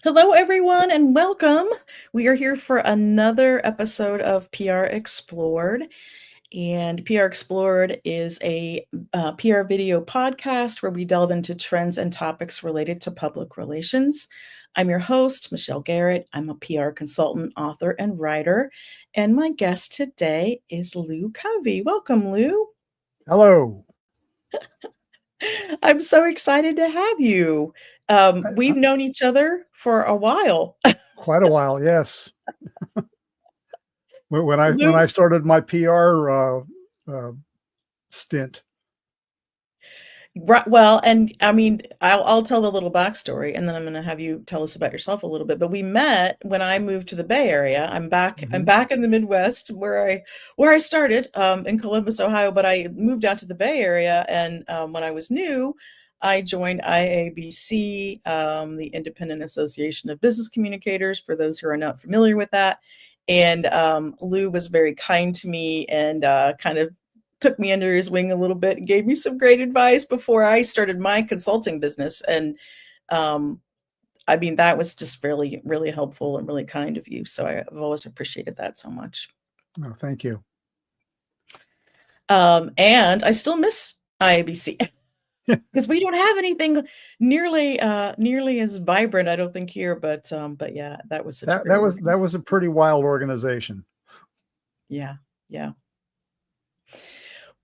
Hello, everyone, and welcome. We are here for another episode of PR Explored. And PR Explored is a PR video podcast where we delve into trends and topics related to public relations. I'm your host, Michelle Garrett. I'm a PR consultant, author, and writer. And my guest today is Lou Covey. Welcome, Lou. Hello. I'm so excited to have you. We've known each other for a while. Quite a while, yes. When I when Lou, I started my PR stint. right, well, and I mean, I'll tell the little backstory, and then I'm going to have you tell us about yourself a little bit. But we met when I moved to the Bay Area. I'm back. I'm Mhm. back in the Midwest, where I started in Columbus, Ohio. But I moved out to the Bay Area, and when I was new, I joined IABC, the Independent Association of Business Communicators. For those who are not familiar with that, and Lou was very kind to me and kind of took me under his wing a little bit and gave me some great advice before I started my consulting business. And um, I mean, that was just really, really helpful and really kind of you. So I've always appreciated that so much. Oh, thank you. And I still miss IABC because we don't have anything nearly as vibrant, I don't think here. But yeah, that was such a That great that was that organization. was a pretty wild organization. Yeah, yeah.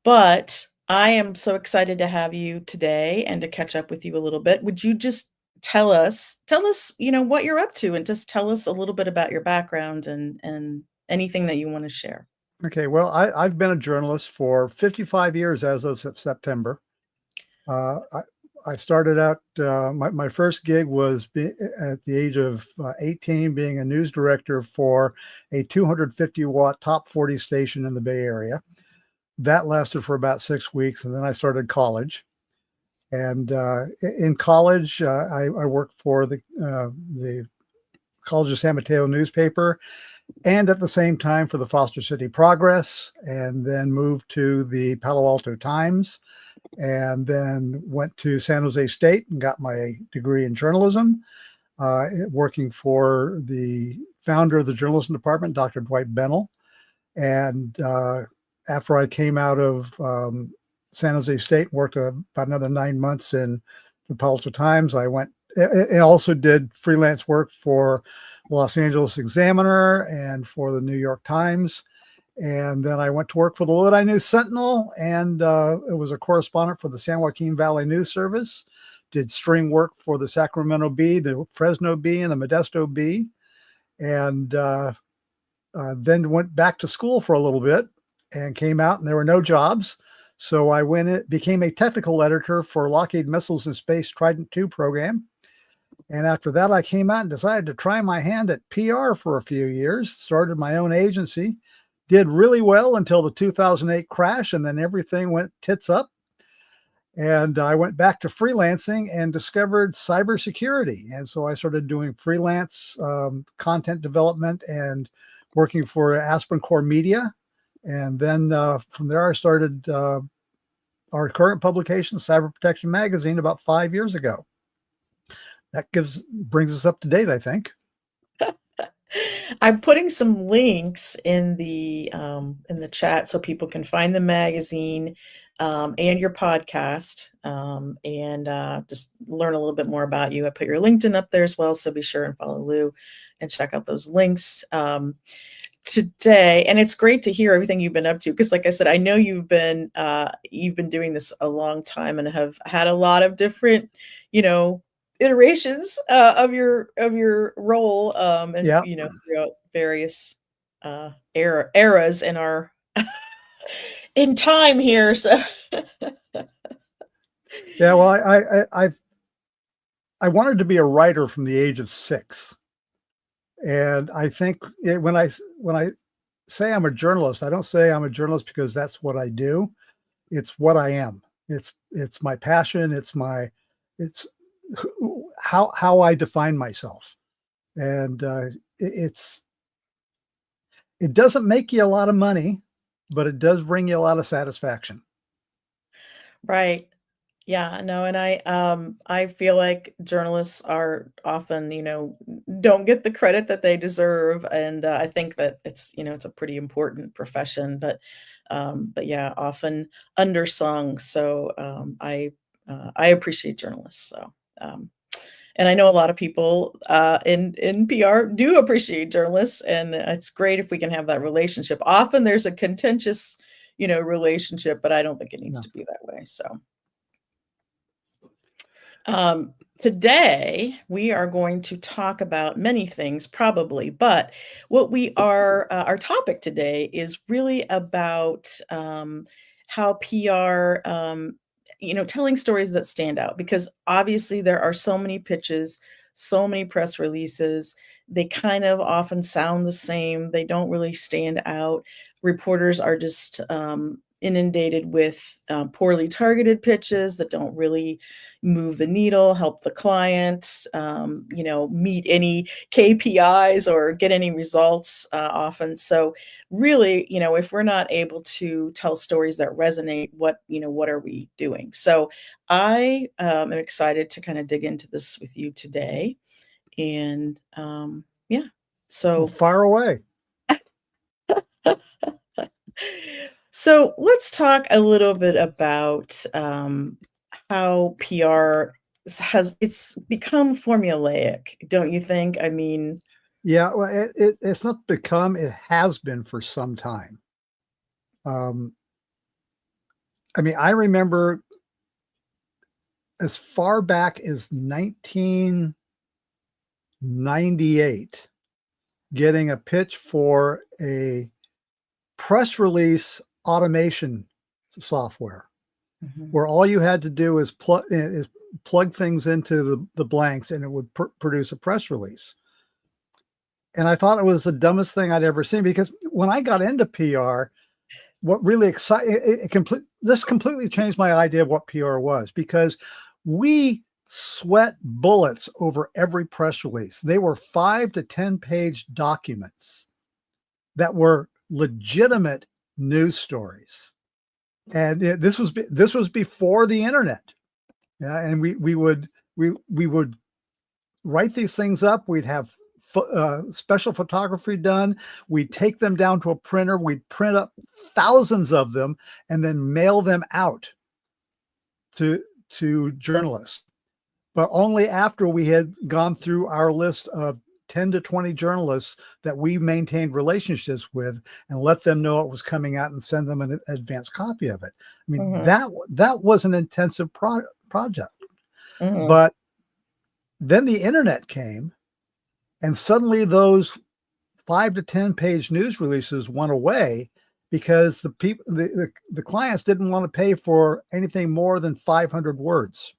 But I am so excited to have you today and to catch up with you a little bit. Would you just tell us, what you're up to and just tell us a little bit about your background and anything that you want to share? Okay, well, I've been a journalist for 55 years as of September. Uh, I, I started out, my first gig was at the age of 18, being a news director for a 250-watt top 40 station in the Bay Area. That lasted for about 6 weeks, and then I started college. And in college, I worked for the College of San Mateo newspaper, and at the same time for the Foster City Progress, and then moved to the Palo Alto Times, and then went to San Jose State and got my degree in journalism, working for the founder of the journalism department, Dr. Dwight Bennell. And after I came out of San Jose State, worked about another 9 months in the Palo Alto Times. I went and also did freelance work for Los Angeles Examiner and for the New York Times. And then I went to work for the Lodi News Sentinel, and it was a correspondent for the San Joaquin Valley News Service. Did string work for the Sacramento Bee, the Fresno Bee, and the Modesto Bee. And then went back to school for a little bit and came out, and there were no jobs. So I became a technical editor for Lockheed Missiles and Space Trident II program. And after that, I came out and decided to try my hand at PR for a few years, started my own agency, did really well until the 2008 crash, and then everything went tits up. And I went back to freelancing and discovered cybersecurity. And so I started doing freelance content development and working for Aspen Core Media. And then from there, I started our current publication, Cyber Protection Magazine, about 5 years ago. That brings us up to date, I think. I'm putting some links in the chat so people can find the magazine and your podcast and just learn a little bit more about you. I put your LinkedIn up there as well, so be sure and follow Lou and check out those links today. And it's great to hear everything you've been up to because, like I said, I know you've been doing this a long time and have had a lot of different, iterations of your role and Yeah. throughout various eras in our in time here. So Yeah. Well, I wanted to be a writer from the age of 6. And I think when I say I'm a journalist, I don't say I'm a journalist because that's what I do. It's what I am. It's my passion. It's how I define myself. And it doesn't make you a lot of money, but it does bring you a lot of satisfaction. right. Yeah, no, and I feel like journalists are often, don't get the credit that they deserve, and I think that it's a pretty important profession, but yeah, often undersung. So I appreciate journalists. So um, and I know a lot of people in PR do appreciate journalists, and it's great if we can have that relationship. Often there's a contentious, relationship, but I don't think it needs Yeah. to be that way. So. Today, we are going to talk about many things, probably, but our topic today is really about how PR, telling stories that stand out, because obviously there are so many pitches, so many press releases. They kind of often sound the same, they don't really stand out. Reporters are just inundated with poorly targeted pitches that don't really move the needle, help the client, meet any KPIs or get any results often. So really, if we're not able to tell stories that resonate, what are we doing? So I am excited to kind of dig into this with you today. And yeah, Well, so fire away. so let's talk a little bit about how PR it's become formulaic, don't you think? I mean, Yeah, well, it's not become, it has been for some time. Um, I mean, I remember as far back as 1998 getting a pitch for a press release automation software mhm, where all you had to do is plug things into the blanks and it would produce a press release. And I thought it was the dumbest thing I'd ever seen, because when I got into PR, what really excited this completely changed my idea of what PR was, because we sweat bullets over every press release. They were 5 to 10 page documents that were legitimate news stories, and this was before the internet. Yeah, and we would write these things up. We'd have special photography done. We'd take them down to a printer. We'd print up thousands of them and then mail them out to journalists. But only after we had gone through our list of 10 to 20 journalists that we maintained relationships with and let them know it was coming out and send them an advanced copy of it. I mean, mhm, that was an intensive project. mhm, But then the internet came, and suddenly those 5 to 10 page news releases went away, because the clients didn't want to pay for anything more than 500 words.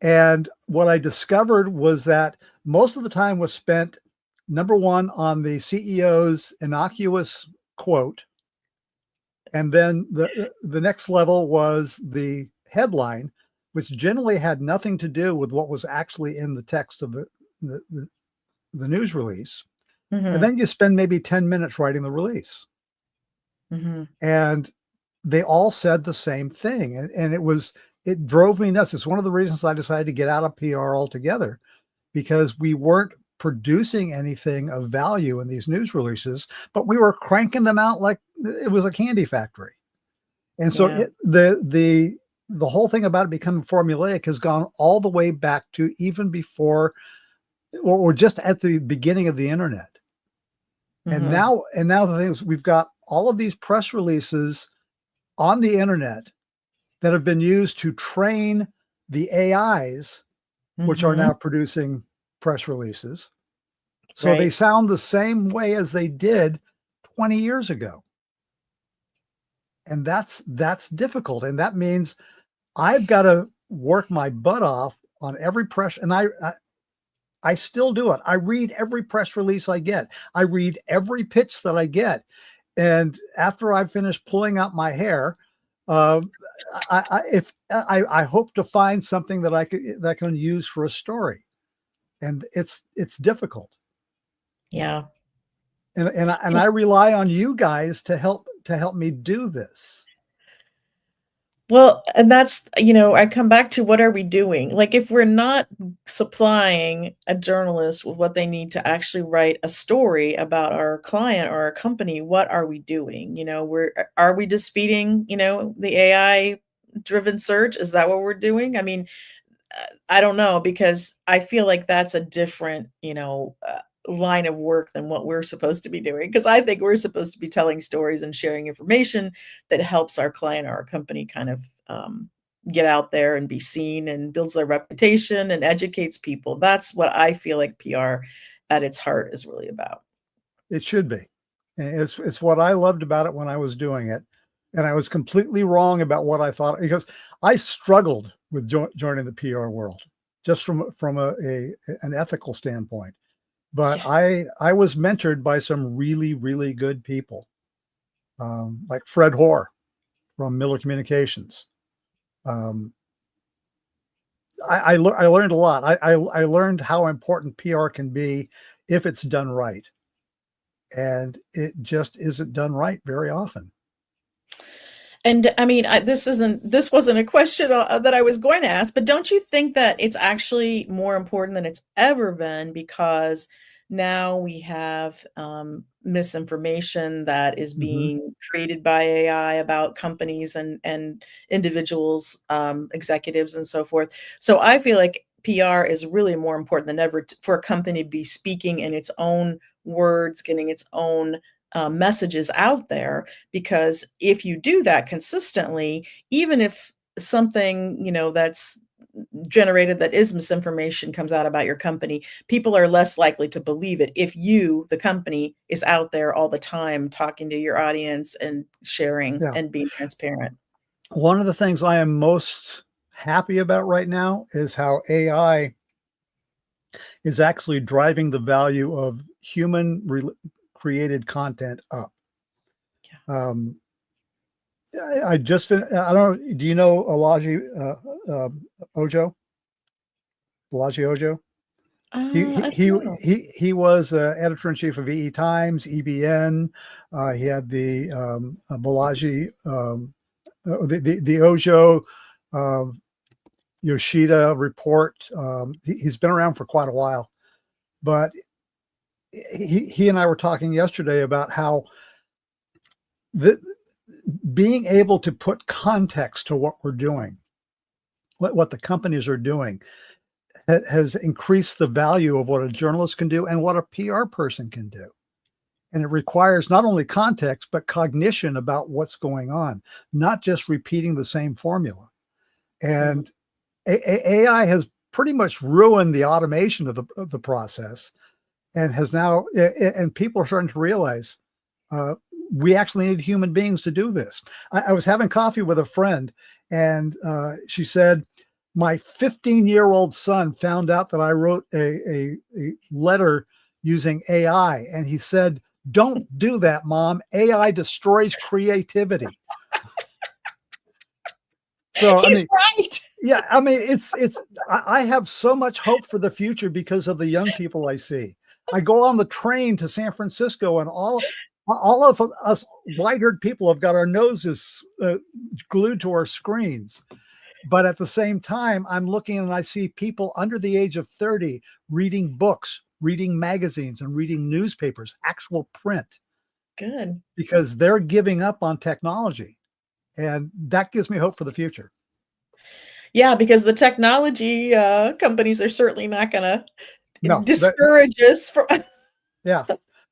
And what I discovered was that most of the time was spent, number one, on the CEO's innocuous quote, and then the next level was the headline, which generally had nothing to do with what was actually in the text of the, the, the news release. And mhm, then you spend maybe 10 minutes writing the release. mhm. And they all said the same thing. And it drove me nuts. It's one of the reasons I decided to get out of PR altogether, because we weren't producing anything of value in these news releases, but we were cranking them out like it was a candy factory. And so Yeah, the whole thing about it becoming formulaic has gone all the way back to even before, or just at the beginning of the internet. And mhm, now the thing is, we've got all of these press releases on the internet that have been used to train the AIs, which are mhm. now producing press releases. So they Right. sound the same way as they did 20 years ago. And that's difficult. And that means I've got to work my butt off on every press. And I still do it. I read every press release I get. I read every pitch that I get. And after I finish pulling out my hair, uh, I hope to find something that I can use for a story. And it's difficult. Yeah. And I rely on you guys to help me do this. Well, and that's, I come back to what are we doing? Like, if we're not supplying a journalist with what they need to actually write a story about our client or our company, what are we doing? Are we just feeding, the AI driven search? Is that what we're doing? I mean, I don't know because I feel like that's a different, line of work than what we're supposed to be doing. Because I think we're supposed to be telling stories and sharing information that helps our client or our company kind of get out there and be seen and builds their reputation and educates people. That's what I feel like PR at its heart is really about. It should be. It's what I loved about it when I was doing it, and I was completely wrong about what I thought because I struggled with joining the PR world just from an ethical standpoint. But Yeah. I was mentored by some really good people, like Fred Hoare from Miller Communications. Um, I learned a lot. I learned how important PR can be if it's done right, and it just isn't done right very often. And I mean, this wasn't a question that I was going to ask, but don't you think that it's actually more important than it's ever been because now we have misinformation that is Hmm. being created by AI about companies and individuals, executives, and so forth. So I feel like PR is really more important than ever for a company to be speaking in its own words, getting its own messages out there because if you do that consistently, even if something, that's generated that is misinformation comes out about your company, people are less likely to believe it if you, the company, is out there all the time talking to your audience and sharing Yeah. and being transparent. One of the things I am most happy about right now is how AI is actually driving the value of created content up. Yeah. Um, I just, I don't know, do you know Ojo? Balaji Ojo? I don't know. He was editor in chief of EE Times, EBN. He had the Balaji, the Ojo uh, Yoshida report. He's been around for quite a while, but he and I were talking yesterday about how the, being able to put context to what we're doing, what the companies are doing, has increased the value of what a journalist can do and what a PR person can do. And it requires not only context, but cognition about what's going on, not just repeating the same formula. Mhm. And AI has pretty much ruined the automation of the process and has now, and people are starting to realize uh, we actually need human beings to do this. I was having coffee with a friend, and she said, my 15-year-old son found out that I wrote a letter using AI, and he said, don't do that, mom. AI destroys creativity. So, I He's mean, right. yeah, I mean, I have so much hope for the future because of the young people I see. I go on the train to San Francisco, and all of us white-haired people have got our noses glued to our screens. But at the same time, I'm looking and I see people under the age of 30 reading books, reading magazines, and reading newspapers, actual print, Good. because they're giving up on technology. And that gives me hope for the future. Yeah, because the technology companies are certainly not going to No, that discourage us from. Yeah.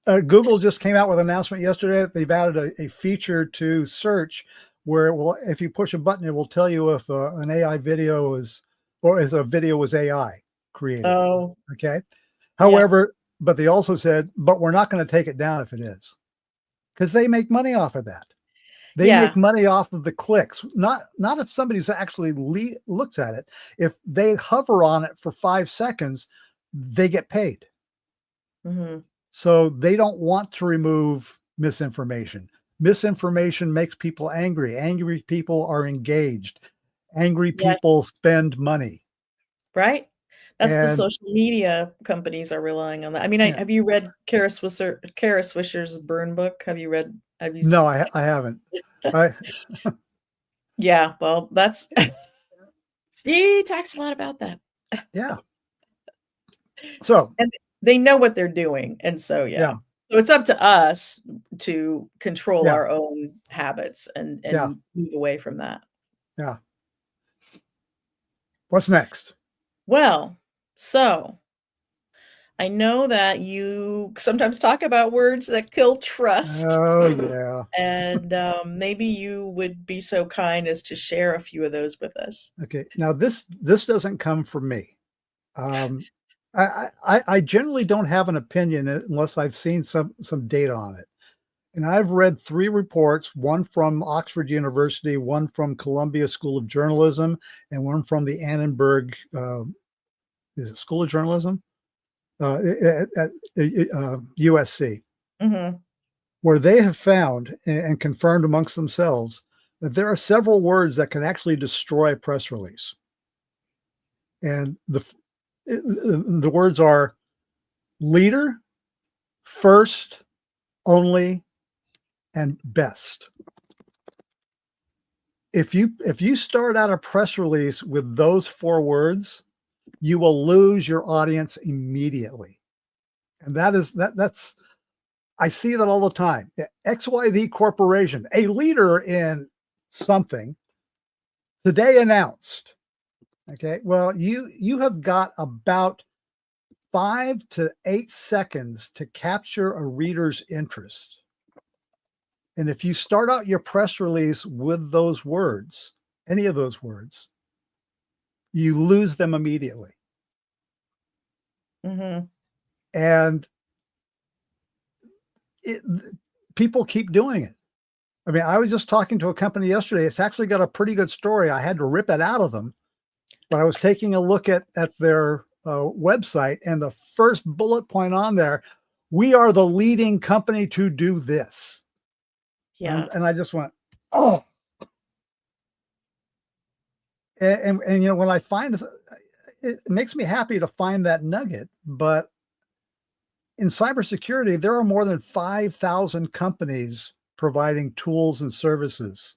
Google just came out with an announcement yesterday that they've added a feature to search where it will, if you push a button, it will tell you if an AI video is, or if a video was AI created. Oh, Okay. yeah. However, but they also said, but we're not going to take it down if it is, because they make money off of that. They make Yeah. money off of the clicks, not if somebody's actually looks at it. If they hover on it for 5 seconds, they get paid. Mhm. So they don't want to remove misinformation. Misinformation makes people angry. Angry people are engaged. Angry Yes, people spend money. right? That's the And social media companies are relying on that. I mean, yeah, have you read Kara Swisher's Burn book? Have you read have you s no, I haven't. I Yeah, well, that's she talks a lot about that. Yeah. So, And they know what they're doing, and so, yeah. yeah, So it's up to us to control yeah, our own habits and yeah, move away from that. yeah. What's next? Well, so I know that you sometimes talk about words that kill trust, Oh, yeah. and, maybe you would be so kind as to share a few of those with us. Okay. Now this doesn't come from me. Um, I generally don't have an opinion unless I've seen some data on it. And I've read 3 reports, one from Oxford University, one from Columbia School of Journalism, and one from the Annenberg, is it School of Journalism? At USC, Mhm, where they have found and confirmed amongst themselves that there are several words that can actually destroy a press release. And the words are leader, first, only, and best. If you start out a press release with those 4 words, you will lose your audience immediately. And that's I see that all the time. XYZ Corporation, a leader in something, today announced. Okay. Well, you have got about 5 to 8 seconds to capture a reader's interest. And if you start out your press release with those words, any of those words, you lose them immediately. mhm. And it, people keep doing it. I mean, I was just talking to a company yesterday. It's actually got a pretty good story. I had to rip it out of them, but I was taking a look at their website, and the first bullet point on there, we are the leading company to do this. Yeah. And I just went, oh, and you know, when I find this, it makes me happy to find that nugget. But in cybersecurity, there are more than 5,000 companies providing tools and services,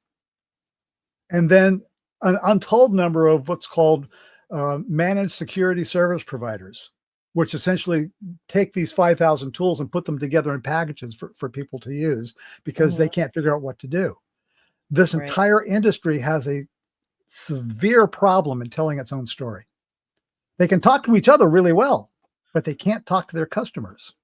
and then an untold number of what's called managed security service providers, which essentially take these 5,000 tools and put them together in packages for people to use because Mhm. they can't figure out what to do. This Right. entire industry has a severe problem in telling its own story. They can talk to each other really well, but they can't talk to their customers.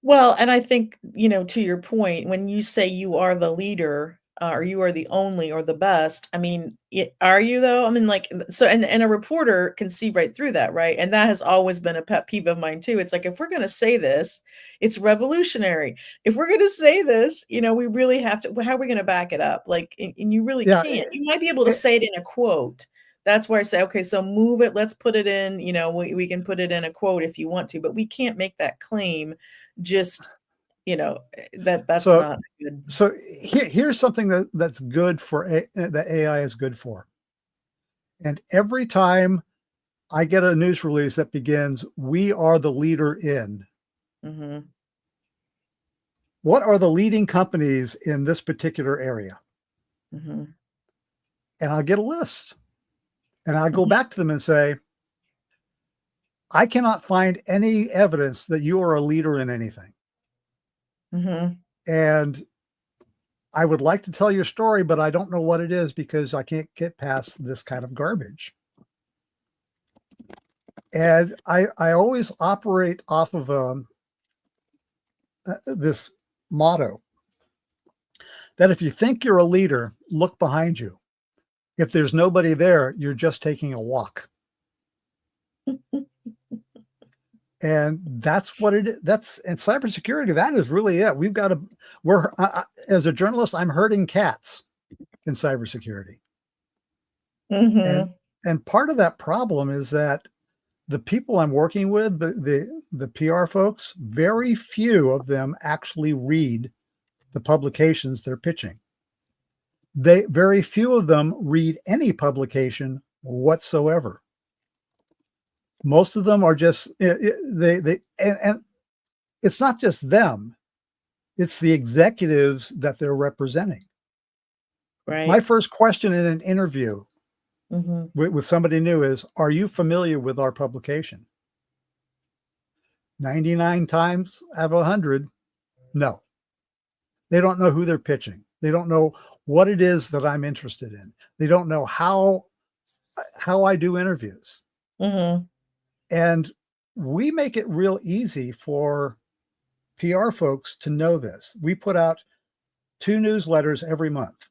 Well, and I think, to your point, when you say you are the leader, or you are the only or the best, I mean, are you though? I mean, like, so, and a reporter can see right through that, right? And that has always been a pet peeve of mine too. It's like, if we're going to say this, it's revolutionary. If we're going to say this, we really have to, how are we going to back it up? Like, and you really Yeah, can't. You might be able to it, say it in a quote. That's where I say, okay, so move it. Let's put it in, we can put it in a quote if you want to, but we can't make that claim just, that's so not good. here's something that's good for that AI is good for. And every time I get a news release that begins, "We are the leader in," Mhm, what are the leading companies in this particular area? mhm, And I'll get a list. And I go mhm, back to them and say, I cannot find any evidence that you are a leader in anything. mhm. And I would like to tell your story, but I don't know what it is because I can't get past this kind of garbage. And I always operate off of this motto that if you think you're a leader, look behind you. If there's nobody there, you're just taking a walk. And that's what it is. That's in cybersecurity. That is really it. We've got to, as a journalist, I'm herding cats in cybersecurity. And, Mhm, and part of that problem is that the people I'm working with, the PR folks, very few of them actually read the publications they're pitching. Very few of them read any publication whatsoever. Most of them are just and it's not just them, it's the executives that they're representing. My Right. first question in an interview Mhm. with somebody new is, are you familiar with our publication? 99 times out of 100, no. They don't know who they're pitching. They don't know what it is that I'm interested in. They don't know how I do interviews. Mhm. And we make it real easy for PR folks to know this. We put out 2 newsletters every month.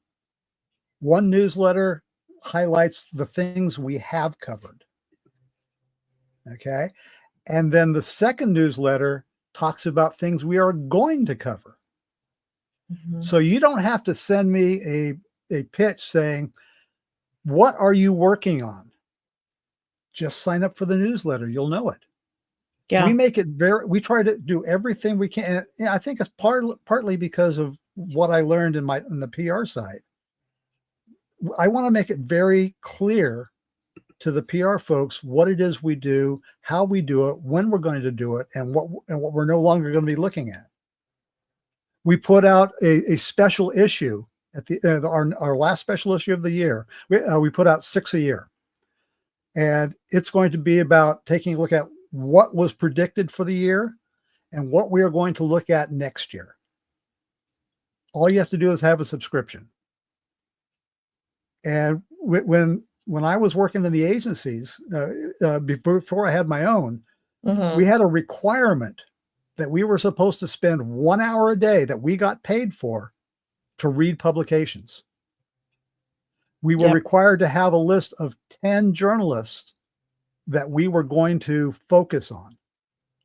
One newsletter highlights the things we have covered. Okay. And then the second newsletter talks about things we are going to cover. Mhm. So you don't have to send me a pitch saying, what are you working on? Just sign up for the newsletter. You'll know it. We Yeah. make it we try to do everything we can. And I think it's partly because of what I learned in the PR side. I want to make it very clear to the PR folks what it is we do, how we do it, when we're going to do it, and what we're no longer going to be looking at. We put out a special issue at our last special issue of the year. We put out 6 a year, and it's going to be about taking a look at what was predicted for the year and what we are going to look at next year. All you have to do is have a subscription. And when I was working in the agencies before I had my own, we Mhm. had a requirement that we were supposed to spend 1 hour a day that we got paid for to read publications. We were Yep. required to have a list of 10 journalists that we were going to focus on.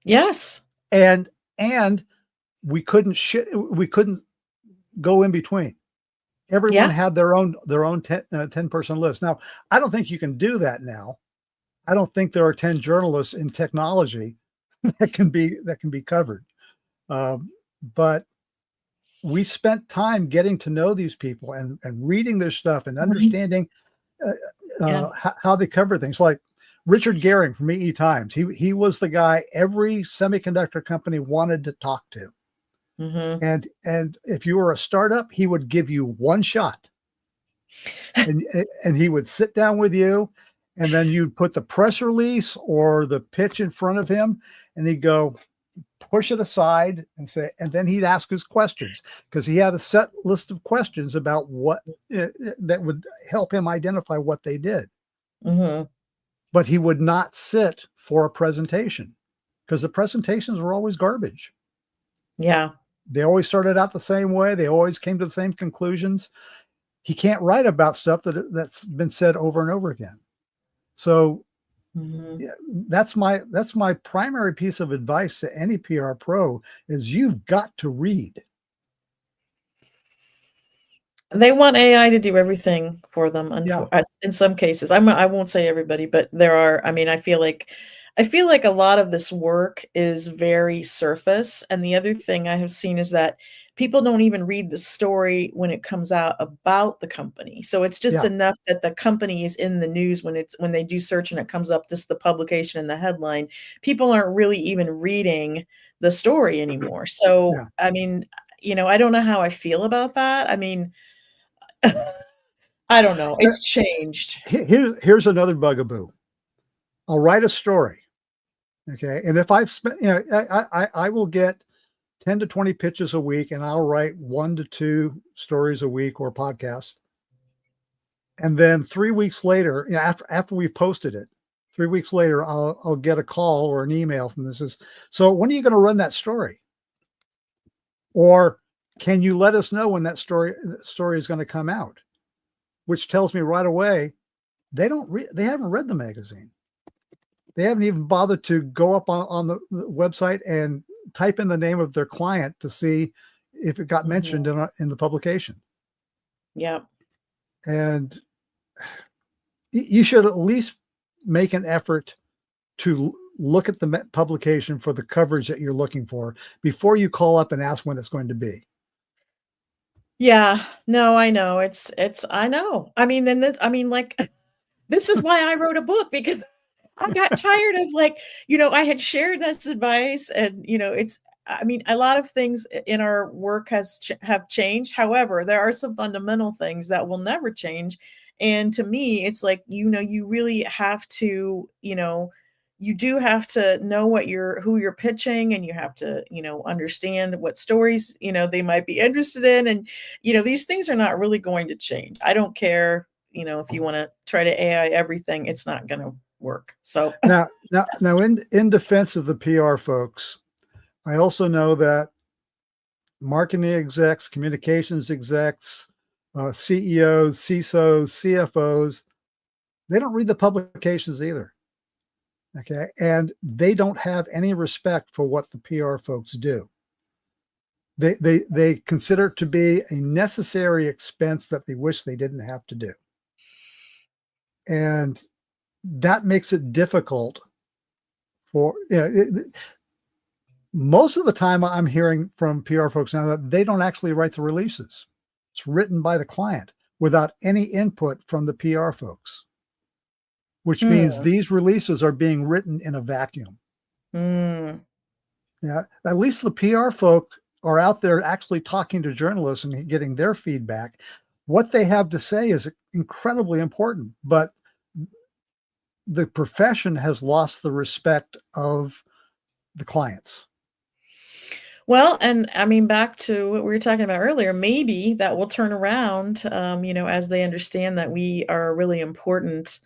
Yes. And and we couldn't go in between. Everyone Yeah. had their own 10 person list. Now, I don't think you can do that now. I don't think there are 10 journalists in technology that can be covered. But we spent time getting to know these people and reading their stuff and Mhm. understanding Yeah. how they cover things. Like Richard Gehring from EE Times, he was the guy every semiconductor company wanted to talk to. Mhm. And if you were a startup, he would give you one shot, and he would sit down with you, and then you'd put the press release or the pitch in front of him, and he'd go, push it aside and say, and then he'd ask his questions because he had a set list of questions about what that would help him identify what they did. Mhm. But he would not sit for a presentation because the presentations were always garbage. Yeah. They always started out the same way. They always came to the same conclusions. He can't write about stuff that's been said over and over again. So Mhm. yeah, that's my primary piece of advice to any PR pro is you've got to read. They want AI to do everything for them, Yeah, in some cases. I won't say everybody, but there are, I mean, I feel like a lot of this work is very surface, and the other thing I have seen is that people don't even read the story when it comes out about the company. So it's just yeah, enough that the company is in the news when they do search and it comes up, just the publication and the headline. People aren't really even reading the story anymore. So, yeah. I mean, I don't know how I feel about that. I mean, I don't know, Uh, it's changed. Here's another bugaboo. I'll write a story, okay, and if I've spent, I will get 10 to 20 pitches a week, and I'll write 1 to 2 stories a week or podcasts. And then 3 weeks later, after we've posted it, 3 weeks later, I'll get a call or an email from this is, so when are you going to run that story? Or can you let us know when that story is going to come out? Which tells me right away they haven't read the magazine. They haven't even bothered to go up on the website and type in the name of their client to see if it got mentioned Mhm. in the publication. Yep. And you should at least make an effort to look at the publication for the coverage that you're looking for before you call up and ask when it's going to be. Yeah. No, I know, I know. I mean, like, this is why I wrote a book because I got tired of, like, I had shared this advice and, I mean, a lot of things in our work have changed. However, there are some fundamental things that will never change. And to me, it's like, you really have to, you do have to know who you're pitching, and you have to, understand what stories, they might be interested in. And, these things are not really going to change. I don't care, if you want to try to AI everything, it's not going to work. So, Now, in defense of the PR folks, I also know that marketing execs, communications execs, CEOs, CISOs, CFOs, they don't read the publications either. Okay. And they don't have any respect for what the PR folks do. They consider it to be a necessary expense that they wish they didn't have to do. And that makes it difficult for, most of the time I'm hearing from PR folks now that they don't actually write the releases. It's written by the client without any input from the PR folks, which means mm, these releases are being written in a vacuum. mm, Yeah, at least the PR folk are out there actually talking to journalists and getting their feedback. What they have to say is incredibly important, but the profession has lost the respect of the clients. well, and I mean, back to what we were talking about earlier, maybe that will turn around, as they understand that we are a really important,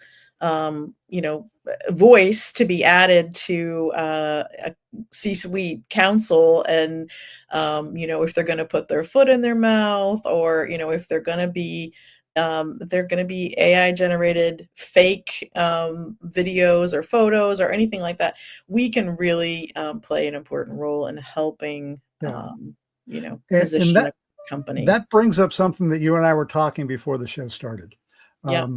voice to be added to a C-suite council. And, if they're going to put their foot in their mouth, or, if they're going to be AI generated fake videos or photos or anything like that, we can really play an important role in helping, Yeah. And position a company. that brings up something that you and I were talking before the show started, Yeah.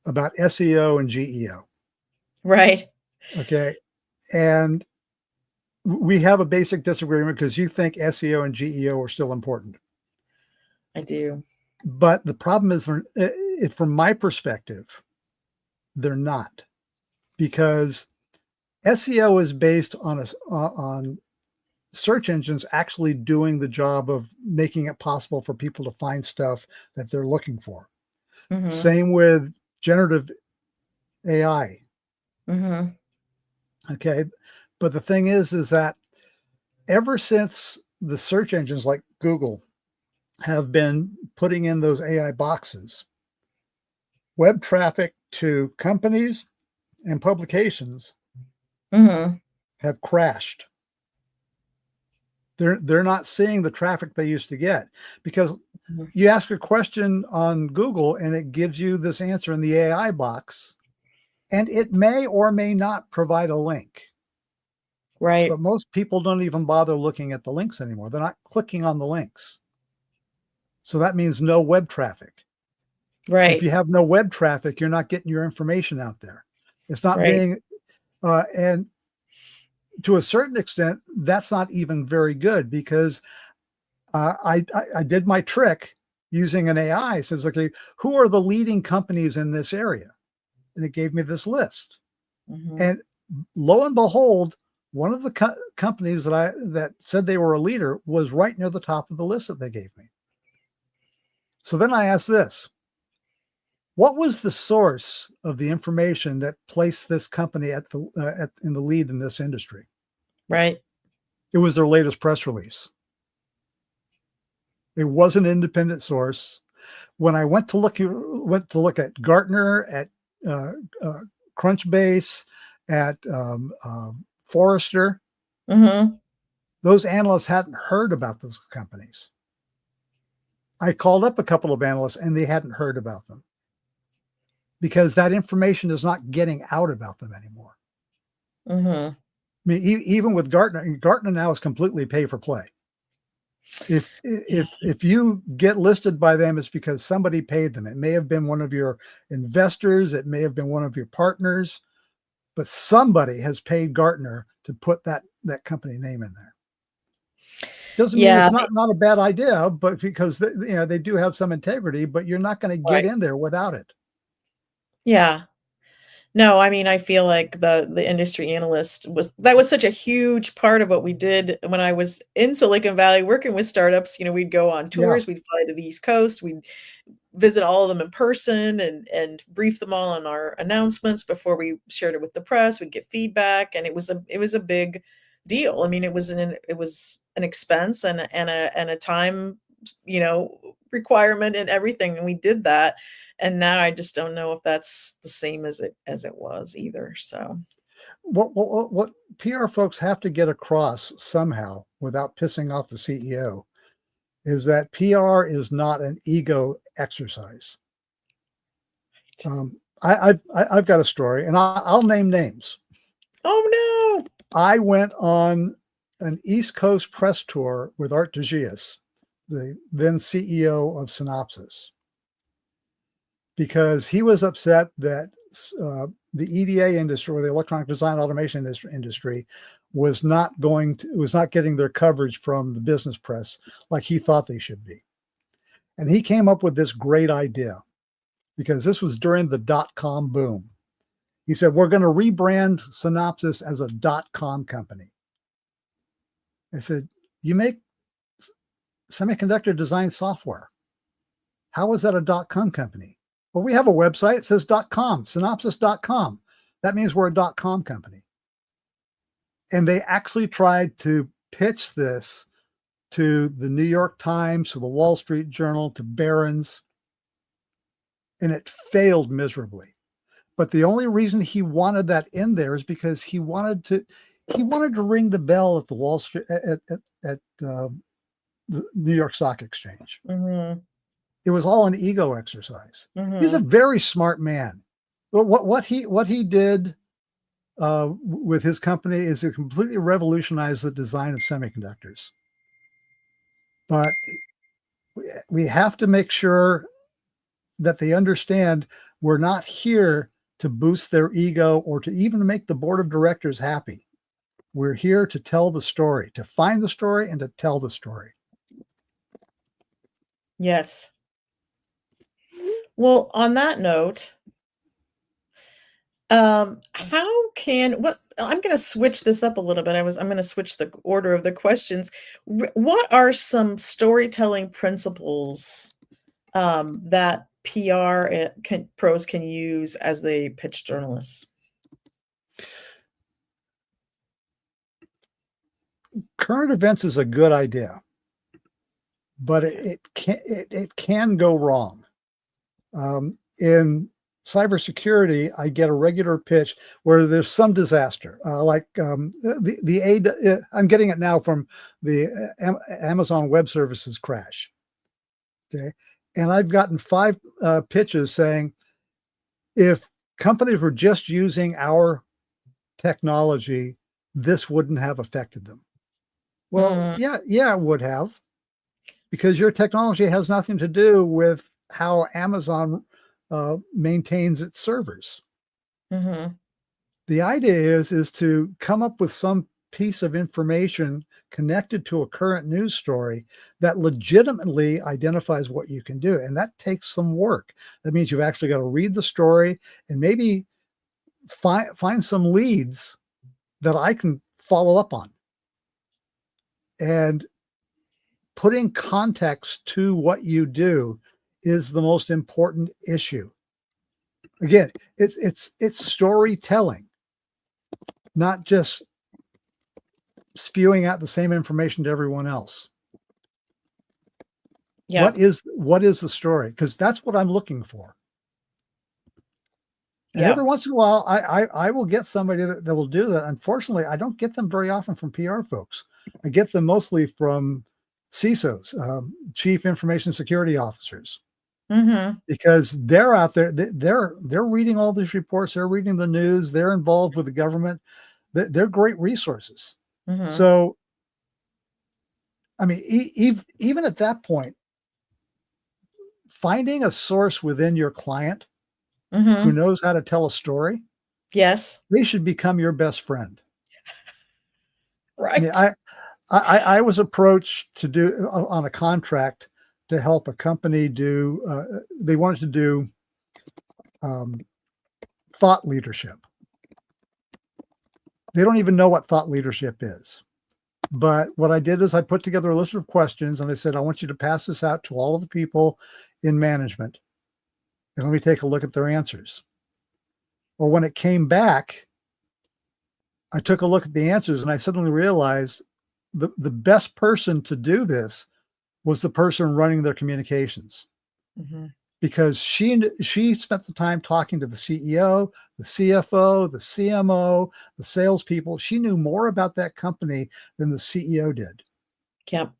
about SEO and GEO. Right. Okay. And we have a basic disagreement because you think SEO and GEO are still important. I do. But the problem is, from my perspective, they're not, because SEO is based on search engines actually doing the job of making it possible for people to find stuff that they're looking for. Mhm. Same with generative AI. Mhm. Okay. But the thing is that ever since the search engines like Google have been putting in those AI boxes, web traffic to companies and publications Mhm. have crashed. They're not seeing the traffic they used to get, because Mhm. you ask a question on Google and it gives you this answer in the AI box, and it may or may not provide a link. Right. But most people don't even bother looking at the links anymore. They're not clicking on the links. So that means no web traffic. If Right. you have no web traffic, you're not getting your information out there. It's not Right. being, and to a certain extent, that's not even very good, because I did my trick using an AI. It says, okay, who are the leading companies in this area? And it gave me this list. Mhm. And lo and behold, one of the companies that said they were a leader was right near the top of the list that they gave me. So then I asked this: what was the source of the information that placed this company in the lead in this industry? Right. It was their latest press release. It was an independent source. When I went to look at Gartner, at uh, uh, Crunchbase, at Forrester, Mhm. those analysts hadn't heard about those companies. I called up a couple of analysts and they hadn't heard about them, because that information is not getting out about them anymore. Mhm. I mean, even with Gartner now is completely pay for play. Yeah. If you get listed by them, it's because somebody paid them. It may have been one of your investors, it may have been one of your partners, but somebody has paid Gartner to put that company name in there. Doesn't mean Yeah. it's not a bad idea, but because they do have some integrity, but you're not going to get Right. in there without it. Yeah. No, I mean, I feel like the industry analyst was such a huge part of what we did when I was in Silicon Valley working with startups. We'd go on Yeah. tours, we'd fly to the East Coast, we'd visit all of them in person and brief them all on our announcements before we shared it with the press. We'd get feedback, and it was a big deal. I mean, it was an expense and a time, requirement and everything, and we did that. And now I just don't know if that's the same as it was either. So, What PR folks have to get across somehow without pissing off the CEO is that PR is not an ego exercise. I've got a story, and I'll name names. oh no. I went on an East Coast press tour with Art DeGius, the then CEO of Synopsys, because he was upset that the EDA industry, or the electronic design automation industry, was not getting their coverage from the business press like he thought they should be. And he came up with this great idea, because this was during the dot-com boom. He said, we're going to rebrand Synopsys as a dot-com company. I said, you make semiconductor design software. How is that a dot-com company? Well, we have a website. It says .com, synopsys.com. That means we're a .com company. And they actually tried to pitch this to the New York Times, to the Wall Street Journal, to Barron's, and it failed miserably. But the only reason he wanted that in there is because he wanted to ring the bell at the Wall Street at the New York Stock Exchange. Mhm. It was all an ego exercise. He's a Mhm. very smart man. But what he did with his company is to completely revolutionize the design of semiconductors. But we have to make sure that they understand we're not here to boost their ego or to even make the board of directors happy. We're here to tell the story, to find the story and to tell the story. Yes. Well, on that note, how can what I'm gonna switch this up a little bit. I'm gonna switch the order of the questions. What are some storytelling principles that PR pros can use as they pitch journalists? Current events is a good idea, but it can go wrong. In cybersecurity, I get a regular pitch where there's some disaster, like the aid. I'm getting it now from the Amazon Web Services crash. Okay, and I've gotten 5 pitches saying if companies were just using our technology, this wouldn't have affected them. Well, Mm, yeah, it would have, because your technology has nothing to do with how Amazon maintains its servers. mhm, The idea is to come up with some piece of information connected to a current news story that legitimately identifies what you can do. And that takes some work. That means you've actually got to read the story and maybe find some leads that I can follow up on. And putting context to what you do is the most important issue. Again, it's storytelling, not just spewing out the same information to everyone else. yeah, What is the story? Because that's what I'm looking for. And yeah, every once in a while, I will get somebody that will do that. Unfortunately, I don't get them very often from PR folks. I get them mostly from CISOs, Chief Information Security Officers, mhm, because they're out there. They're reading all these reports. They're reading the news. They're involved with the government. They're great resources. mhm, So, I mean, even at that point, finding a source within your client who mhm, knows how to tell a story, yes, they should become your best friend. I mean, right, I was approached to do on a contract to help a company do. They wanted to do um, thought leadership. They don't even know what thought leadership is. But what I did is I put together a list of questions and I said, I want you to pass this out to all of the people in management and let me take a look at their answers. Well, when it came back, I took a look at the answers and I suddenly realized the best person to do this was the person running their communications. Mm-hmm. Because she spent the time talking to the CEO, the CFO, the CMO, the salespeople. She knew more about that company than the CEO did. Yep.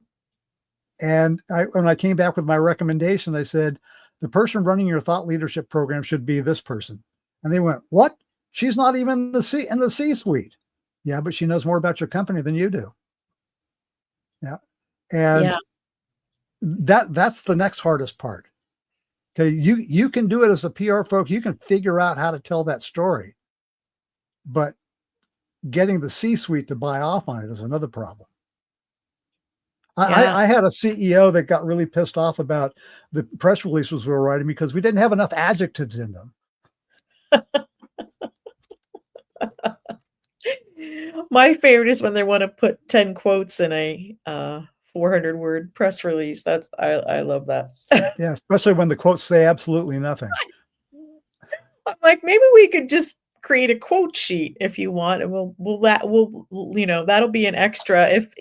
And when I came back with my recommendation, I said, the person running your thought leadership program should be this person. And they went, what? She's not even in the C-suite. Yeah, but she knows more about your company than you do. Yeah. And Yeah. that's the next hardest part. Okay, you can do it as a PR folk. You can figure out how to tell that story, but getting the C-suite to buy off on it is another problem. Yeah. I had a CEO that got really pissed off about the press releases we were writing because we didn't have enough adjectives in them. My favorite is when they want to put 10 quotes in a 400-word press release. I love that. Yeah, especially when the quotes say absolutely nothing. I'm like, maybe we could just create a quote sheet if you want, and that'll be an extra if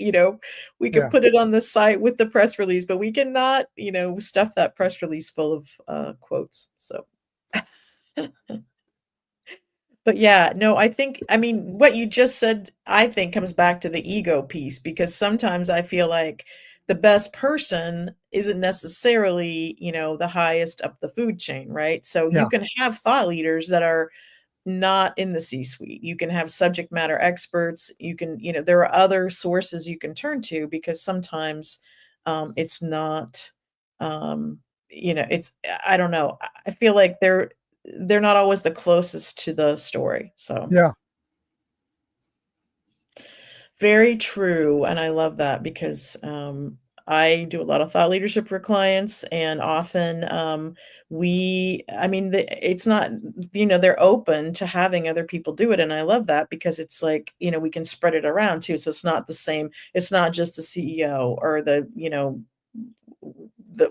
we could Yeah. put it on the site with the press release, but we cannot stuff that press release full of quotes. So but yeah, no, I mean, what you just said, I think comes back to the ego piece, because sometimes I feel like the best person isn't necessarily, the highest up the food chain, right? So you Yeah. can have thought leaders that are not in the C-suite. You can have subject matter experts. You can, there are other sources you can turn to, because sometimes it's not, um, it's, I don't know. I feel like they're not always the closest to the story. So Yeah. very true. And I love that, because I do a lot of thought leadership for clients, and often I mean, it's not, they're open to having other people do it. And I love that, because it's like, we can spread it around too. So it's not the same. It's not just the CEO or the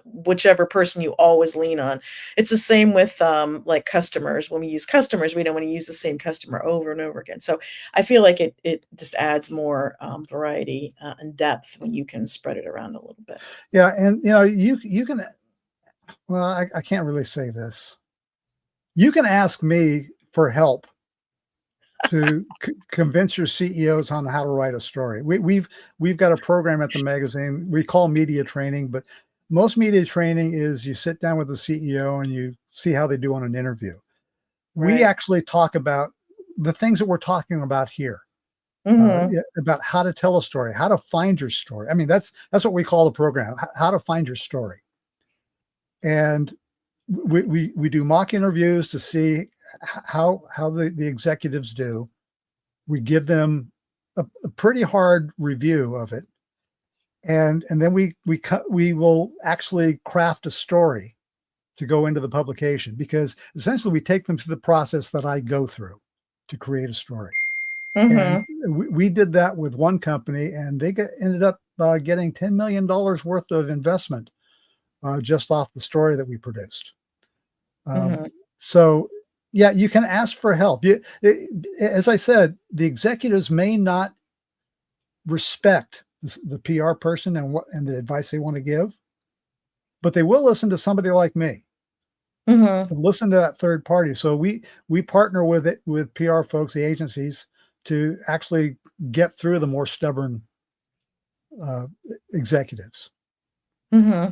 whichever person you always lean on. It's the same with like customers. When we use customers, we don't want to use the same customer over and over again. So I feel like it just adds more variety and depth when you can spread it around a little bit. Yeah. And you can, well, I can't really say this. You can ask me for help to convince your CEOs on how to write a story. We've got a program at the magazine we call media training, but most media training is you sit down with the CEO and you see how they do on an interview. We Right. actually talk about the things that we're talking about here, Hmm. about how to tell a story, how to the your story. I mean, that's what we call the program, how to find your story. And we do mock interviews to see how the executives do. We give them a pretty hard review of it, and then we will actually craft a story to go into the publication, because essentially we take them through the process that I go through to create a story. And Hmm. we did that with one company, and they ended up getting $10 million worth of investment just off the story that we produced. Hmm. So, yeah, you can ask for help. As I said, the executives may not respect the PR person and the advice they want to give, but they will listen to somebody like me. Hmm. Listen to that third party. So we partner with PR folks, the agencies, to actually get through the more stubborn uh, executives. Hmm.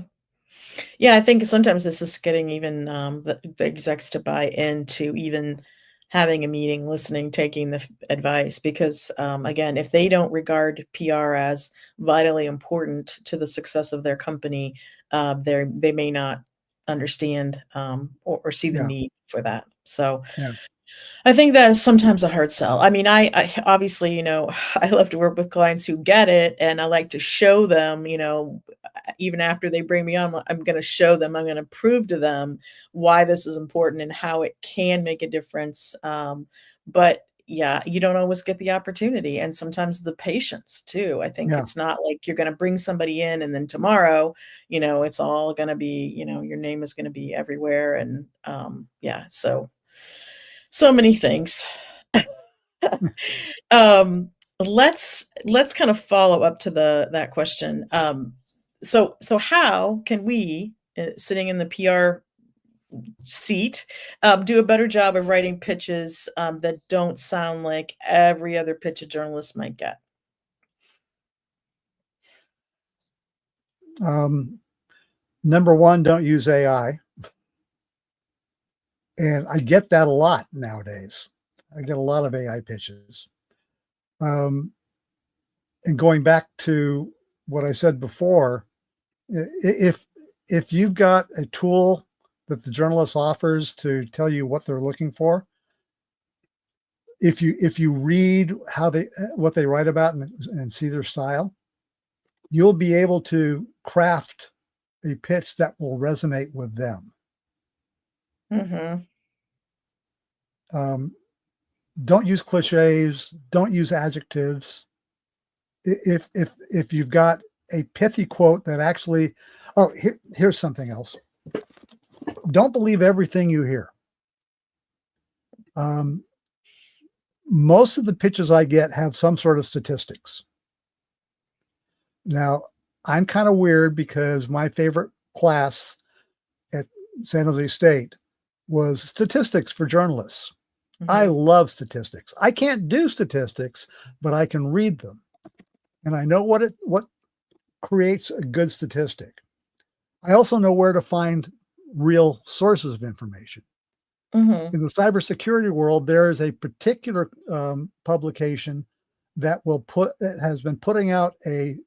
Yeah, I think sometimes this is getting even the execs to buy into even having a meeting, listening, taking the advice, because again, if they don't regard PR as vitally important to the success of their company, they may not understand or see the Yeah, need for that. So yeah. I think that is sometimes a hard sell. I mean, I obviously, I love to work with clients who get it, and I like to show them, even after they bring me on, I'm going to show them, I'm going to prove to them why this is important and how it can make a difference. But yeah, you don't always get the opportunity, and sometimes the patience too. I think Yeah. it's not like you're going to bring somebody in and then tomorrow, it's all going to be, your name is going to be everywhere, and yeah, so many things. Um, let's kind of follow up to that question. So how can we, sitting in the PR seat, do a better job of writing pitches that don't sound like every other pitch a journalist might get? Um, Number one, don't use AI. And I get that a lot nowadays. I get a lot of AI pitches. Um, and going back to what I said before, if you've got a tool that the journalist offers to tell you what they're looking for, if you read how they what they write about and see their style, you'll be able to craft a pitch that will resonate with them. Mhm. Um, don't use cliches. Don't use adjectives. If you've got a pithy quote that actually, oh, here's something else. Don't believe everything you hear. Um, most of the pitches I get have some sort of statistics. Now, I'm kind of weird because my favorite class at San Jose State was statistics for journalists. I Mhm. love statistics. I can't do statistics, but I can read them. And I know what creates a good statistic. I also know where to find real sources of information. Mhm. In the cybersecurity world, there is a particular publication that has been putting out a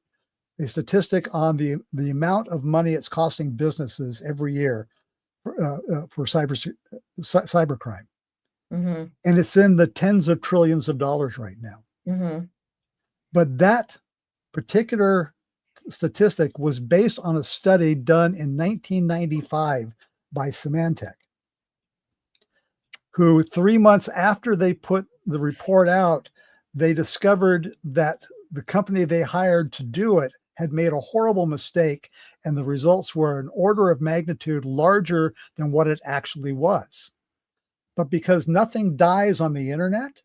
statistic on the amount of money it's costing businesses every year for cybercrime, Mhm. and it's in the tens of trillions of dollars right now. Mhm. But that particular statistic was based on a study done in 1995 by Symantec, who 3 months after they put the report out, they discovered that the company they hired to do it had made a horrible mistake, and the results were an order of magnitude larger than what it actually was. But because nothing dies on the internet,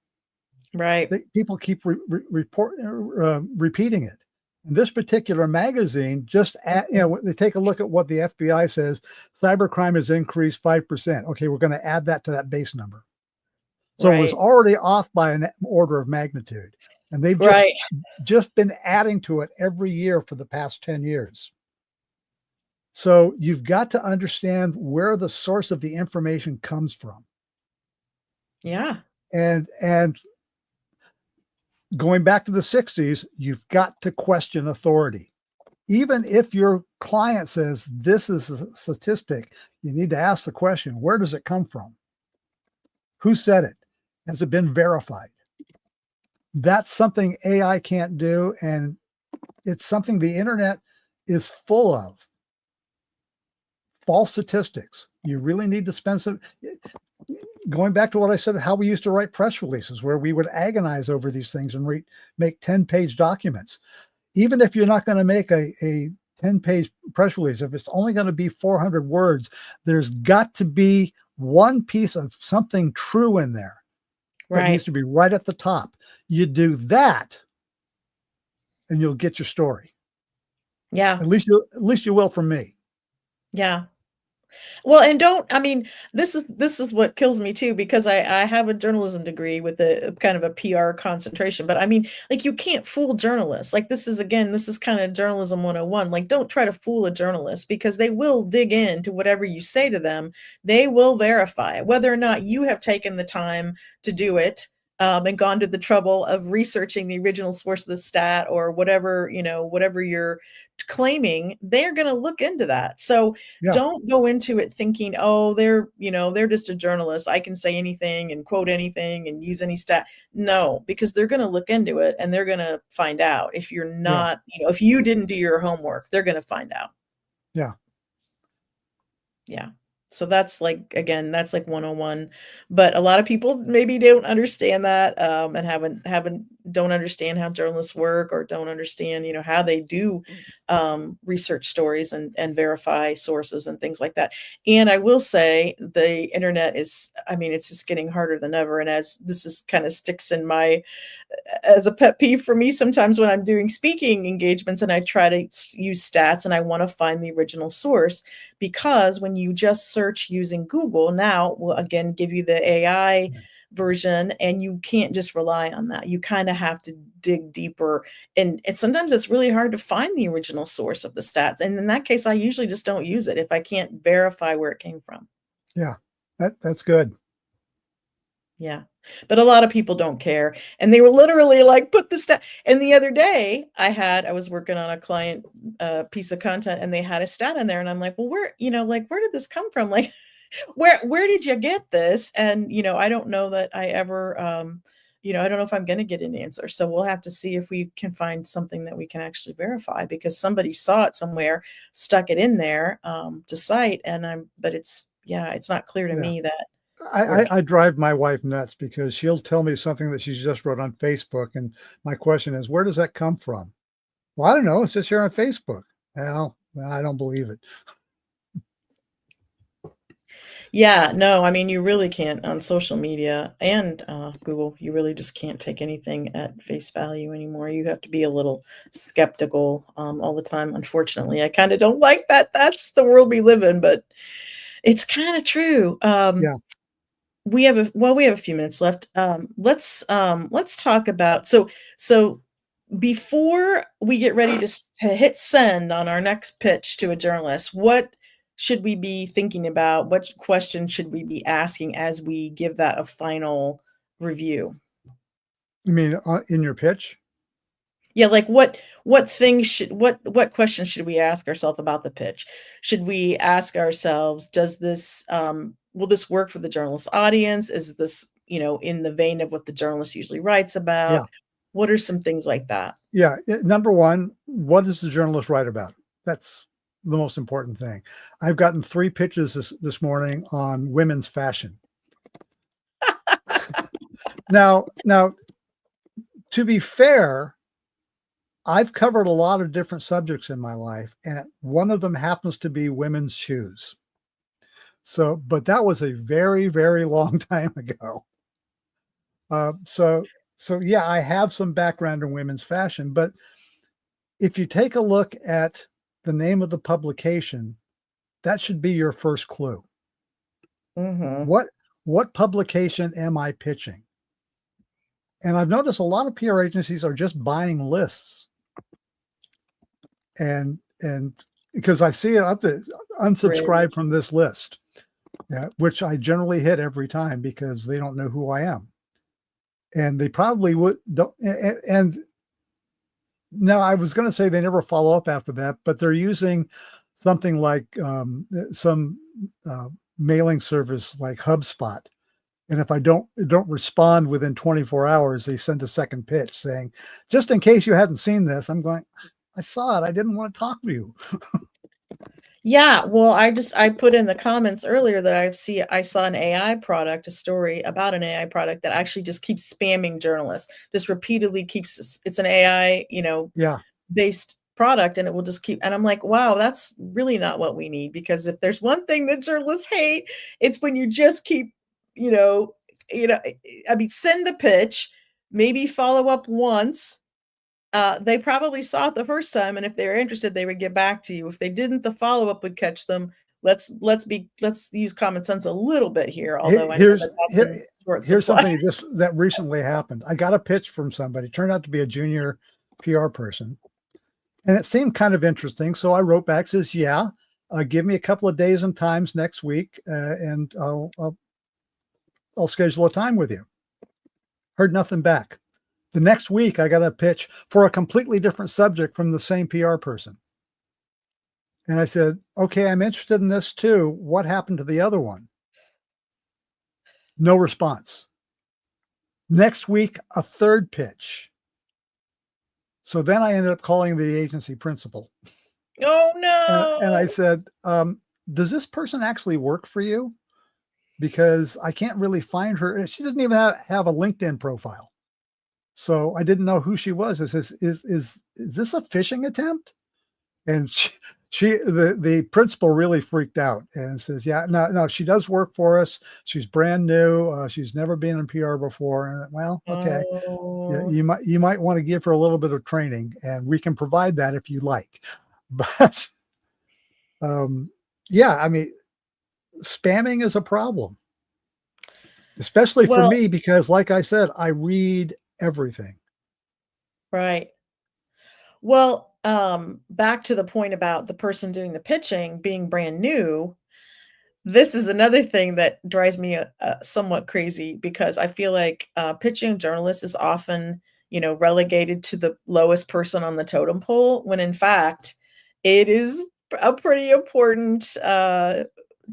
Right. people keep repeating it. And this particular magazine Mhm. they take a look at what the FBI says: cybercrime has increased 5%. Okay, we're going to add that to that base number. So it was Right. already off by an order of magnitude, and they've Right. just been adding to it every year for the past 10 years. So you've got to understand where the source of the information comes from. Yeah. And going back to the 60s, you've got to question authority. Even if your client says this is a statistic, you need to ask the question, where does it come from? Who said it? Has it been verified? That's something AI can't do, and it's something the internet is full of. False statistics. You really need to spend some, going back to what I said, how we used to write press releases, where we would agonize over these things and make 10-page documents. Even if you're not going to make a 10-page press release, if it's only going to be 400 words, there's got to be one piece of something true in there that needs Right. to be right at the top. You do that, and you'll get your story. Yeah. At least you will from me. Yeah. Well, and don't I mean, this is what kills me too, because I have a journalism degree with a kind of a PR concentration, but I mean, like, you can't fool journalists. Like, this is kind of journalism 101. Like, don't try to fool a journalist, because they will dig into whatever you say to them. They will verify whether or not you have taken the time to do it. and gone to the trouble of researching the original source of the stat or whatever, whatever you're claiming, they're going to look into that. So Yeah. don't go into it thinking, oh, they're just a journalist. I can say anything and quote anything and use any stat. No, because they're going to look into it and they're going to find out. If you're Yeah. not, if you didn't do your homework, they're going to find out. Yeah. Yeah. So that's like, again, that's like 101. But a lot of people maybe don't understand that, and don't understand how journalists work, or don't understand, how they do research stories and verify sources and things like that. And I will say the internet is, I mean, it's just getting harder than ever. And as this is kind of sticks in my as a pet peeve for me sometimes when I'm doing speaking engagements and I try to use stats and I want to find the original source, because when you just search using Google now, will again give you the AI version, and you can't just rely on that. You kind of have to dig deeper, and sometimes it's really hard to find the original source of the stats. And in that case, I usually just don't use it if I can't verify where it came from. Yeah. That's good. Yeah. But a lot of people don't care. And they were literally like, put the stat. And the other day I was working on a client piece of content, and they had a stat in there. And I'm like, well, where did this come from? Like, where did you get this? And, I don't know that I ever, I don't know if I'm going to get an answer. So we'll have to see if we can find something that we can actually verify, because somebody saw it somewhere, stuck it in there to cite. But it's not clear to Yeah. me that where it I drive my wife nuts because she'll tell me something that she's just wrote on Facebook. And my question is, where does that come from? Well, I don't know. It's just here on Facebook. Well, I don't believe it. Yeah, no, I mean, you really can't on social media and Google, you really just can't take anything at face value anymore. You have to be a little skeptical all the time. Unfortunately, I kind of don't like that. That's the world we live in, but it's kind of true. Yeah. We have a few minutes left. Let's talk about so before we get ready to hit send on our next pitch to a journalist, what should we be thinking about? What questions should we be asking as we give that a final review? You mean in your pitch? Yeah, like what questions should we ask ourselves about the pitch? Should we ask ourselves, does this will this work for the journalist audience? Is this, in the vein of what the journalist usually writes Yeah. about? What are some things like that? Yeah. Number one, what does the journalist write about? That's the most important thing. I've gotten 3 pitches this morning on women's fashion. Now, to be fair, I've covered a lot of different subjects in my life, and one of them happens to be women's shoes. So, but that was a very, very long time ago. Uh, so, so yeah, I have some background in women's fashion, but if you take a look at the name of the publication, that should be your first clue. Mhm. What publication am I pitching? And I've noticed a lot of PR agencies are just buying lists. And because I see it up to Right. unsubscribe from this list, yeah, which I generally hit every time because they don't know who I am. And they probably would don't and now I was going to say they never follow up after that, but they're using something like some mailing service like HubSpot. And if I don't respond within 24 hours, they send a second pitch saying, just in case you hadn't seen this. I'm going, I saw it. I didn't want to talk to you. Yeah, well, I put in the comments earlier that I saw an AI product, a story about an AI product that actually just keeps spamming journalists, just repeatedly it's an AI, Yeah. based product, and it will just keep, and I'm like, wow, that's really not what we need, because if there's one thing that journalists hate, it's when you just keep, you know, I mean, send the pitch, maybe follow up once. They probably saw it the first time, and if they were interested, they would get back to you. If they didn't, the follow-up would catch them. Let's use common sense a little bit here, although I know Here's that that's in short here's supply. something that recently happened. I got a pitch from somebody, turned out to be a junior PR person, and it seemed kind of interesting. So I wrote back, says, "Yeah, give me a couple of days and times next week, and I'll schedule a time with you." Heard nothing back. The next week, I got a pitch for a completely different subject from the same PR person. And I said, okay, I'm interested in this too. What happened to the other one? No response. Next week, a third pitch. So then I ended up calling the agency principal. Oh And I no. said, does this person actually work for you? Because I can't really find her. She didn't even have a LinkedIn profile. So I didn't know who she was. I says, is this a phishing attempt? And the principal really freaked out and says, yeah, no, she does work for us. She's brand new. She's never been in PR before. And well, okay. Yeah, Oh. you might want to give her a little bit of training, and we can provide that if you like. But yeah, I mean, spamming is a problem, especially for Well, me, because like I said, I read everything. right. Well, back to the point about the person doing the pitching being brand new. This is another thing that drives me, somewhat crazy because I feel like, pitching journalists is often, relegated to the lowest person on the totem pole, when in fact, it is a pretty important,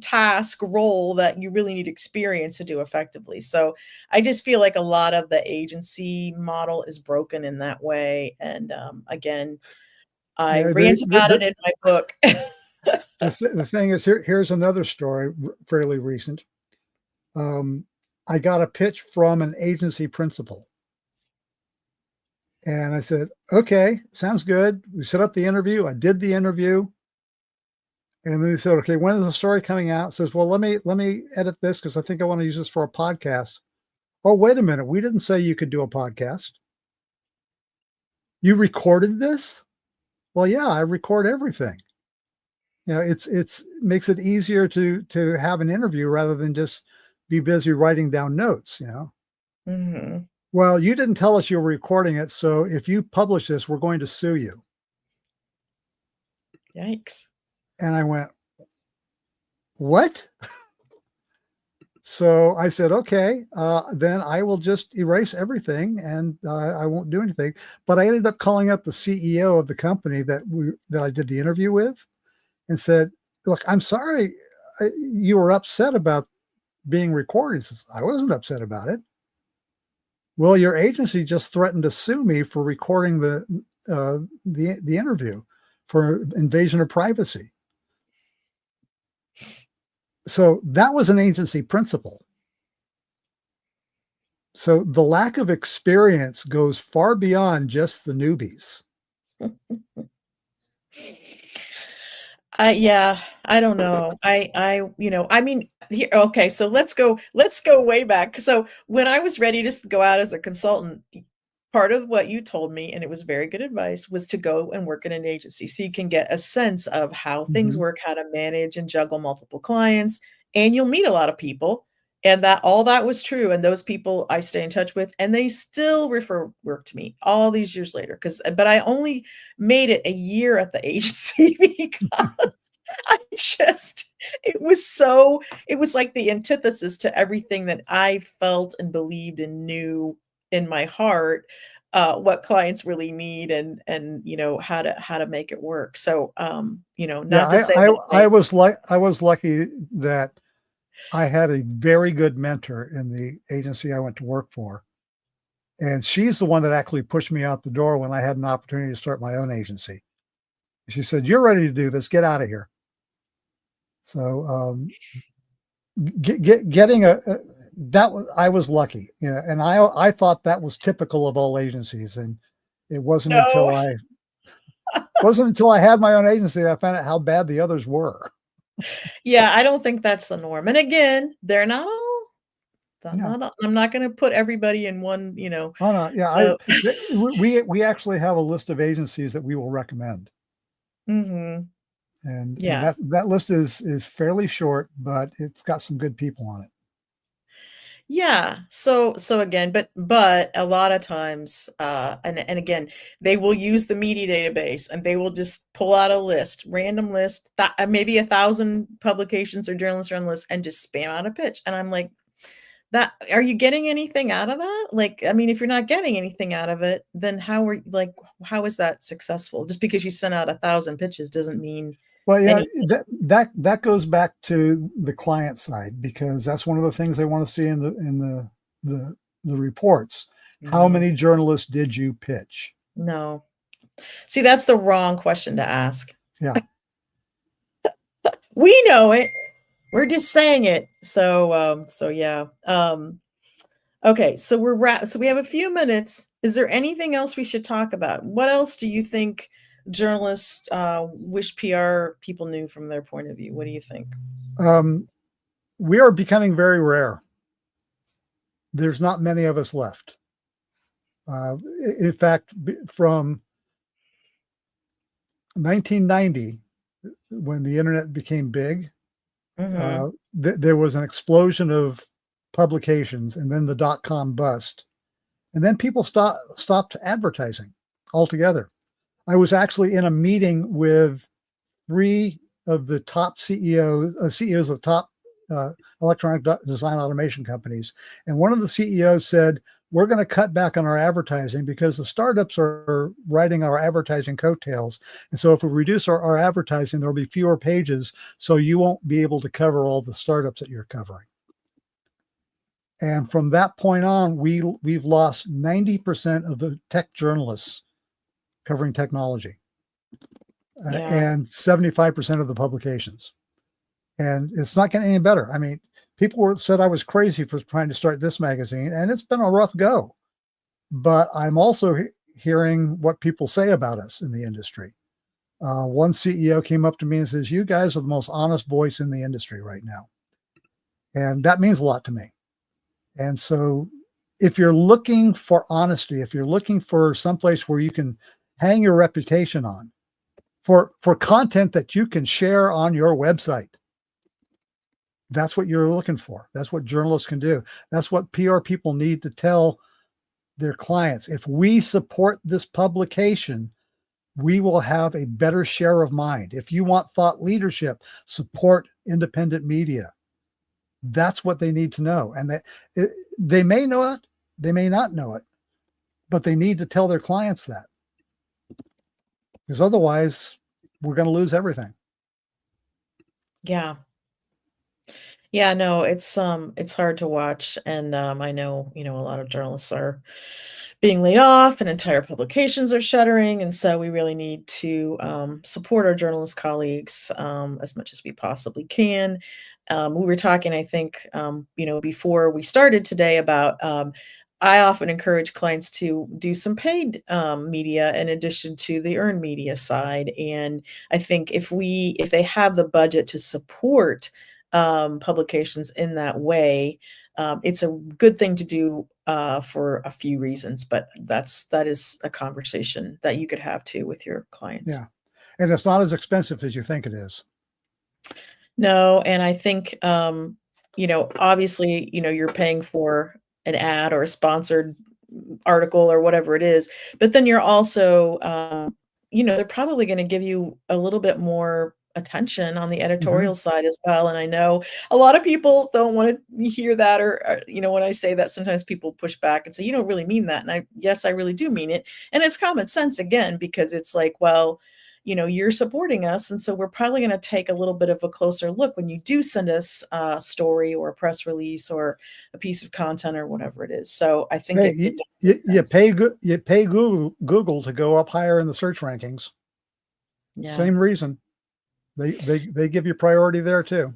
task, role that you really need experience to do effectively. So, I just feel like a lot of the agency model is broken in that way, and, again, I Yeah, rant about it in my book. the thing is, here's another story, fairly recent. Um, I got a pitch from an agency principal. And I said, okay, sounds good. We set up the interview. I did the interview. And then they said, okay, when is the story coming out? Says, well, let me edit this because I think I want to use this for a podcast. Oh, wait a minute. We didn't say you could do a podcast. You recorded this? Well, yeah, I record everything. It's makes it easier to have an interview rather than just be busy writing down notes. Mhm. Well, you didn't tell us you were recording it, so if you publish this, we're going to sue you. Yikes. And I went, what? So I said, okay, then I will just erase everything and I won't do anything. But I ended up calling up the CEO of the company that I did the interview with and said, look, I'm sorry you were upset about being recorded. He says, I wasn't upset about it. Well, your agency just threatened to sue me for recording the interview for invasion of privacy. So that was an agency principal. So the lack of experience goes far beyond just the newbies. Yeah, I don't know. I mean, here, okay, so let's go way back. So when I was ready to go out as a consultant, part of what you told me, and it was very good advice, was to go and work in an agency so you can get a sense of how things Mm-hmm. work, how to manage and juggle multiple clients, and you'll meet a lot of people. And that all that was true. And those people I stay in touch with, and they still refer work to me all these years later. But I only made it a year at the agency because I just, it was like the antithesis to everything that I felt and believed and knew in my heart, what clients really need and how to make it work. So, Yeah, not to say that I was lucky that I had a very good mentor in the agency I went to work for. And she's the one that actually pushed me out the door when I had an opportunity to start my own agency. She said, "You're ready to do this. Get out of here." So getting a that was I was lucky, and I thought that was typical of all agencies, and it no. wasn't until I had my own agency that I found out how bad the others were. Yeah, I don't think that's the norm. And again, Yeah. I'm not gonna put everybody in one, Oh no, yeah. uh We actually have a list of agencies that we will recommend, mhm. and Yeah. that list is fairly short, but it's got some good people on it. Yeah. So again, but a lot of times, and again, they will use the media database and they will just pull out a list, random list, that maybe 1,000 publications or journalists are on the list and just spam out a pitch. And I'm like, That are you getting anything out of that? Like, I mean, if you're not getting anything out of it, then how is that successful? Just because you sent out 1,000 pitches doesn't mean Well, yeah, anything. that goes back to the client side, because that's one of the things they want to see in the the reports. How No, many journalists did you pitch? no. See, that's the wrong question to ask. Yeah. We know it. We're just saying it. So yeah. Okay, so so we have a few minutes. Is there anything else we should talk about? What else do you think journalists wish PR people knew from their point of view? What do you think? Um, we are becoming very rare. There's not many of us left. In fact, from 1990, when the internet became big, Mm-hmm. there was an explosion of publications, and then the dot-com bust, and then people stopped advertising altogether. I was actually in a meeting with three of the top CEOs of top uh, electronic design automation companies. And one of the CEOs said, we're going to cut back on our advertising because the startups are riding our advertising coattails. And so if we reduce our advertising, there'll be fewer pages. So you won't be able to cover all the startups that you're covering. And from that point on, we've lost 90% of the tech journalists covering technology, Yeah. and 75% of the publications. And it's not getting any better. I mean, said I was crazy for trying to start this magazine, and it's been a rough go. But I'm also hearing what people say about us in the industry. One CEO came up to me and says, "You guys are the most honest voice in the industry right now," and that means a lot to me. And so, if you're looking for honesty, if you're looking for someplace where you can hang your reputation on, for content that you can share on your website, that's what you're looking for. That's what journalists can do. That's what PR people need to tell their clients. If we support this publication, we will have a better share of mind. If you want thought leadership, support independent media. That's what they need to know. And they may know it, they may not know it, but they need to tell their clients that, because otherwise we're going to lose everything. Yeah. Yeah, no, it's hard to watch, and I know, a lot of journalists are being laid off and entire publications are shuttering, and so we really need to support our journalist colleagues as much as we possibly can. We were talking, I think, before we started today about I often encourage clients to do some paid media in addition to the earned media side, and I think if they have the budget to support publications in that way, it's a good thing to do for a few reasons, but that is a conversation that you could have too with your clients. Yeah. And it's not as expensive as you think it is. No, and I think, obviously, you're paying for an ad or a sponsored article or whatever it is, but then you're also, they're probably going to give you a little bit more attention on the Mm-hmm. editorial side as well. And I know a lot of people don't want to hear that, or when I say that, sometimes people push back and say, you don't really mean that. And yes, I really do mean it. And it's common sense again, because it's like, well, you're supporting us. And so we're probably going to take a little bit of a closer look when you do send us a story or a press release or a piece of content or whatever it is. So I think Hey, it does make sense. you pay Google to go up higher in the search rankings. Yeah. Same reason. They give you priority there too.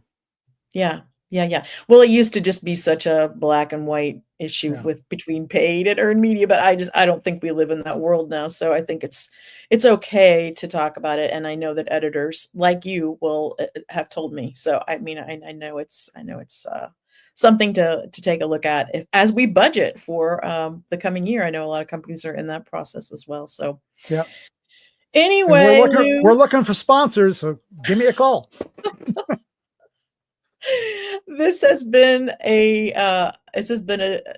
Yeah. Yeah, yeah. Well, it used to just be such a black and white issue Yeah. with between paid and earned media, but I don't think we live in that world now. So I think it's okay to talk about it. And I know that editors like you will have told me. So I mean, I know it's something to take a look at as we budget for the coming year. I know a lot of companies are in that process as well. So Yeah. And anyway, we're Lou, looking for sponsors, so give me a call. this has been a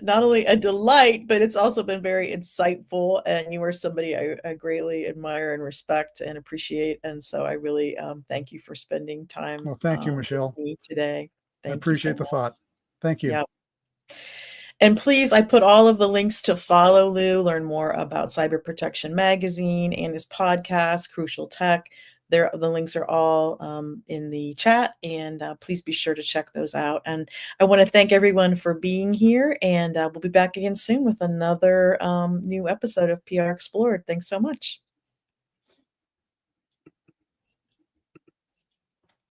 not only a delight, but it's also been very insightful. And you are somebody I greatly admire and respect and appreciate. And so I really thank you for spending time Well, thank you, with Michelle. me today. I Thank you so appreciate the much. thought. Thank you. Yeah. And please, I put all of the links to follow Lou, learn more about Cyber Protection Magazine and his podcast, Crucial Tech. There, the links are all in the chat, and please be sure to check those out. And I want to thank everyone for being here, and we'll be back again soon with another new episode of PR Explored. Thanks so much.